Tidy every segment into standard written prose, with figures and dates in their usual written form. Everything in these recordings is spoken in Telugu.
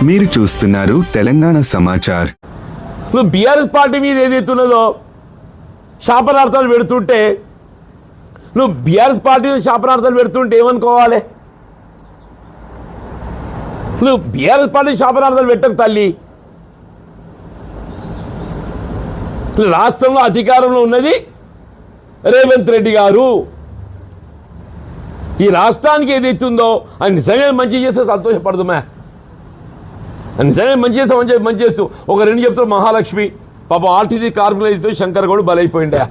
మీరు చూస్తున్నారు తెలంగాణ సమాచార్. ఇప్పుడు బీఆర్ఎస్ పార్టీ మీద ఏదైతున్నదో శాపనార్థాలు పెడుతుంటే నువ్వు బీఆర్ఎస్ పార్టీ మీద శాపనార్థాలు పెడుతుంటే ఏమనుకోవాలి? నువ్వు బీఆర్ఎస్ పార్టీ శాపనార్థాలు పెట్టకు తల్లి. రాష్ట్రంలో అధికారంలో ఉన్నది రేవంత్ రెడ్డి గారు. ఈ రాష్ట్రానికి ఏదైతుందో ఆయన నిజంగా మంచి చేస్తే సంతోషపడదుమే. నిజంగా మంచి చేస్తామని మంచి చేస్తూ ఒక రెండు చెప్తారు. మహాలక్ష్మి పాపం ఆర్టీసీ కార్మికులు అయితే శంకర్ గౌడ్ బలైపోయిండే.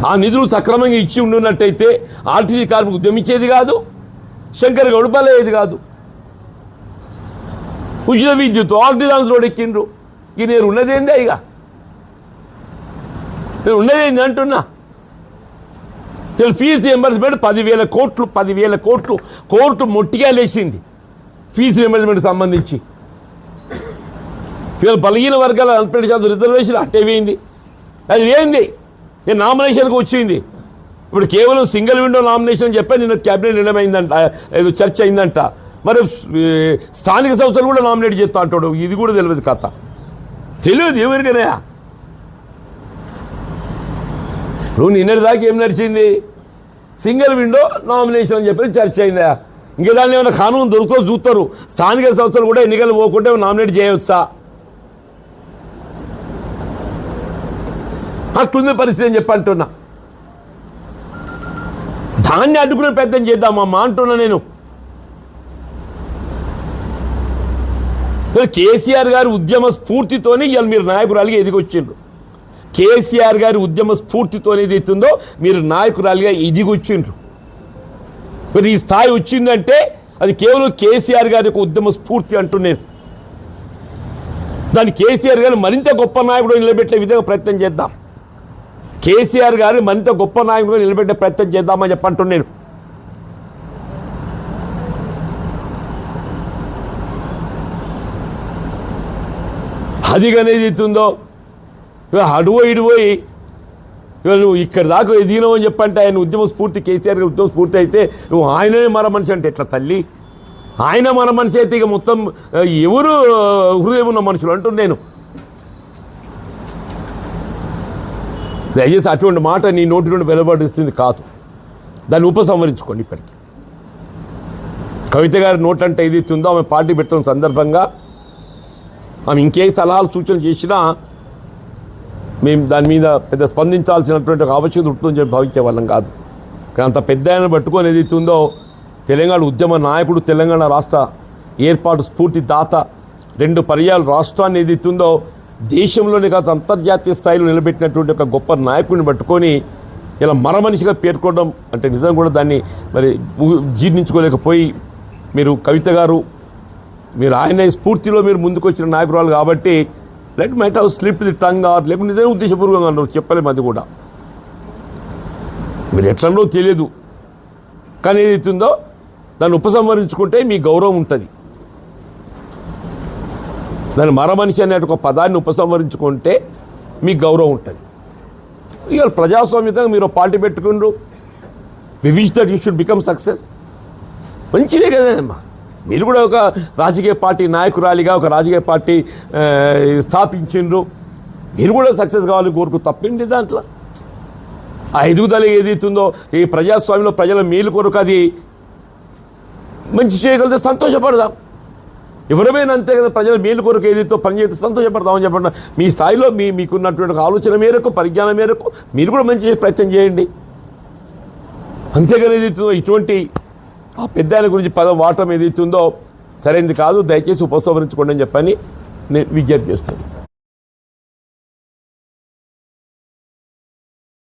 ఆ నిధులు సక్రమంగా ఇచ్చి ఉండున్నట్టయితే ఆర్టీసీ కార్మికులు ఉద్యమించేది కాదు, శంకర్ గౌడ్ బలయ్యేది కాదు. ఉచిత విద్యుత్ ఆర్టీ దాంట్లో ఎక్కిండ్రు. ఇక నేను ఉన్నదేందే, ఇక నేను ఉన్నదేంది అంటున్నా. ఫీజు రియంబర్స్మెంట్ 10,000 కోట్లు కోర్టు మొట్టిగా లేచింది ఫీజు రియంబర్స్మెంట్ సంబంధించి. వీళ్ళు బలహీన వర్గాల 40% రిజర్వేషన్ అట్టేపోయింది. అది ఏంది నామినేషన్కి వచ్చింది. ఇప్పుడు కేవలం సింగిల్ విండో నామినేషన్ చెప్పి నిన్న క్యాబినెట్ నిర్ణయం అయిందంట, ఏదో చర్చ అయిందంట. మరి స్థానిక సంస్థలు కూడా నామినేట్ చేస్తా అంటాడు. ఇది కూడా తెలియదు కథ, తెలియదు ఎవరికైనా. నువ్వు నిన్నటి దాకా ఏం నడిచింది? సింగిల్ విండో నామినేషన్ అని చెప్పి చర్చ అయిందా? ఇంకా దాన్ని ఏమైనా కానూన్ దొరుకుతో చూస్తారు. స్థానిక సంస్థలు కూడా ఎన్నికలు పోకుండా నామినేట్ చేయవచ్చా? అట్లుంది పరిస్థితి అని చెప్పి అంటున్నా. దాన్ని అడ్డుకునే ప్రయత్నం చేద్దామమ్మా అంటున్నా నేను. కేసీఆర్ గారి ఉద్యమ స్ఫూర్తితోనే ఇవాళ మీరు నాయకురాలిగా ఎదిగొచ్చిండ్రు. కేసీఆర్ గారి ఉద్యమ స్ఫూర్తితో ఏదైతుందో మీరు నాయకురాలిగా ఎదిగొచ్చిండ్రు. మరి ఈ స్థాయి వచ్చిందంటే అది కేవలం కేసీఆర్ గారి యొక్క ఉద్యమ స్ఫూర్తి అంటున్నాను. దాన్ని కేసీఆర్ గారు మరింత గొప్ప నాయకుడు నిలబెట్టే విధంగా ప్రయత్నం చేద్దాం. కేసీఆర్ గారు మరింత గొప్ప నాయకుడు నిలబెట్టే ప్రయత్నం చేద్దామని చెప్పంటున్నాను. అది అనేది అవుతుందో అడుపోయి ఇవాళ నువ్వు ఇక్కడ దాకా ఎదిగినావు అని చెప్పంటే ఆయన ఉద్యమ స్ఫూర్తి, కేసీఆర్ గారి ఉద్యమ స్ఫూర్తి అయితే నువ్వు ఆయననే మన మనిషి అంటే ఎట్లా తల్లి? ఆయన మన మనిషి అయితే ఇక మొత్తం ఎవరు హృదయం ఉన్న మనుషులు అంటున్నాను. దయచేసి అటువంటి మాట నీ నోటి నుండి వెలువడిస్తుంది కాదు. దాన్ని ఉపసంహరించుకోండి. ఇప్పటికీ కవిత గారి నోట్ అంటే ఏదైతుందో ఆమె పార్టీ పెడుతున్న సందర్భంగా ఆమె ఇంకే సలహాలు సూచనలు చేసినా మేము దాని మీద పెద్ద స్పందించాల్సినటువంటి ఒక ఆవశ్యకత ఉంటుందని చెప్పి భావించే వాళ్ళం కాదు. కానీ అంత పెద్ద ఆయన పట్టుకొని ఏదైతుందో తెలంగాణ ఉద్యమ నాయకుడు, తెలంగాణ రాష్ట్ర ఏర్పాటు స్ఫూర్తి దాత, 2 పర్యాలు రాష్ట్రాన్ని ఏదైతుందో దేశంలోనే కాదు అంతర్జాతీయ స్థాయిలో నిలబెట్టినటువంటి ఒక గొప్ప నాయకుడిని పట్టుకొని ఇలా మరమనిషిగా పేర్కొనడం అంటే నిజం కూడా దాన్ని మరి జీర్ణించుకోలేకపోయి మీరు కవిత గారు మీరు ఆయన స్ఫూర్తిలో మీరు ముందుకు వచ్చిన నాయకురాలు కాబట్టి let might have slip the tongue or లేకపోతే నిజంగా ఉద్దేశపూర్వకంగా అన్నారు చెప్పలేము. అది కూడా మీరు ఎట్లనో తెలియదు. కానీ ఏదైతుందో దాన్ని ఉపసంహరించుకుంటే మీ గౌరవం ఉంటుంది. దాన్ని మరమనిషి అనే ఒక పదాన్ని ఉపసంహరించుకుంటే మీ గౌరవం ఉంటుంది. ఇవాళ ప్రజాస్వామ్యంగా మీరు పార్టీ పెట్టుకుండ్రు. We wish that you should become success. మంచిదే కదమ్మా. మీరు కూడా ఒక రాజకీయ పార్టీ నాయకురాలిగా ఒక రాజకీయ పార్టీ స్థాపించిండ్రు. మీరు కూడా సక్సెస్ కావాలని కోరుకు తప్పింది దాంట్లో. ఆ ఎదుగుదల ఏదైతుందో ఈ ప్రజాస్వామ్యంలో ప్రజల మేలు కొరకు అది మంచి చేయగలిగితే సంతోషపడదాం. ఎవరమైనా అంతే కదా, ప్రజల మేలు కొరకు ఏదైతే పనిచేస్తే సంతోషపడదామని చెప్పండి. మీ స్థాయిలో మీకున్నటువంటి ఆలోచన మేరకు, పరిజ్ఞానం మేరకు మీరు కూడా మంచి చేసే ప్రయత్నం చేయండి. అంతేగాని ఏదైతుందో ఇటువంటి ఆ పెద్ద ఆయన గురించి పదం వాడటం ఏదైతుందో సరైనది కాదు. దయచేసి ఉపసంహరించుకోండి అని చెప్పని నేను విజ్ఞప్తి చేస్తాను.